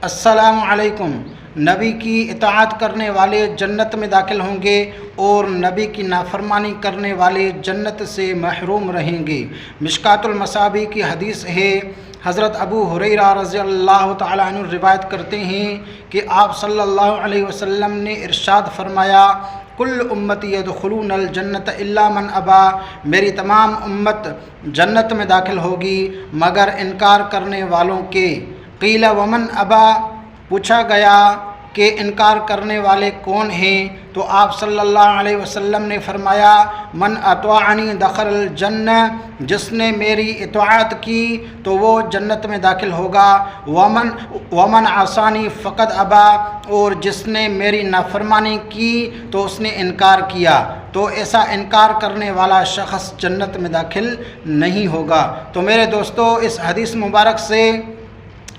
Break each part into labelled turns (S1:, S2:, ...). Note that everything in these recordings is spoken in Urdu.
S1: السلام علیکم۔ نبی کی اطاعت کرنے والے جنت میں داخل ہوں گے اور نبی کی نافرمانی کرنے والے جنت سے محروم رہیں گے۔ مشکوٰۃ المصابیح کی حدیث ہے، حضرت ابو ہریرہ رضی اللہ تعالیٰ عنہ روایت کرتے ہیں کہ آپ صلی اللہ علیہ وسلم نے ارشاد فرمایا، کل امتی یدخلون الجنت الا من ابا، میری تمام امت جنت میں داخل ہوگی مگر انکار کرنے والوں کے۔ قیل ومن ابا، پوچھا گیا کہ انکار کرنے والے کون ہیں؟ تو آپ صلی اللہ علیہ وسلم نے فرمایا، من اطاعنی دخل الجنہ، جس نے میری اطاعت کی تو وہ جنت میں داخل ہوگا، ومن عصانی فقد ابا، اور جس نے میری نافرمانی کی تو اس نے انکار کیا، تو ایسا انکار کرنے والا شخص جنت میں داخل نہیں ہوگا۔ تو میرے دوستو، اس حدیث مبارک سے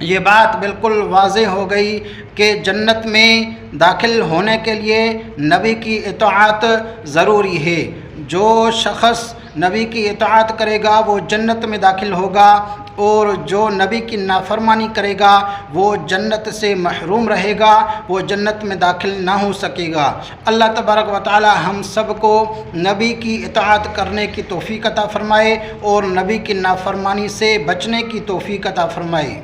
S1: یہ بات بالکل واضح ہو گئی کہ جنت میں داخل ہونے کے لیے نبی کی اطاعت ضروری ہے۔ جو شخص نبی کی اطاعت کرے گا وہ جنت میں داخل ہوگا، اور جو نبی کی نافرمانی کرے گا وہ جنت سے محروم رہے گا، وہ جنت میں داخل نہ ہو سکے گا۔ اللہ تبارک و تعالی ہم سب کو نبی کی اطاعت کرنے کی توفیق عطا فرمائے اور نبی کی نافرمانی سے بچنے کی توفیق عطا فرمائے۔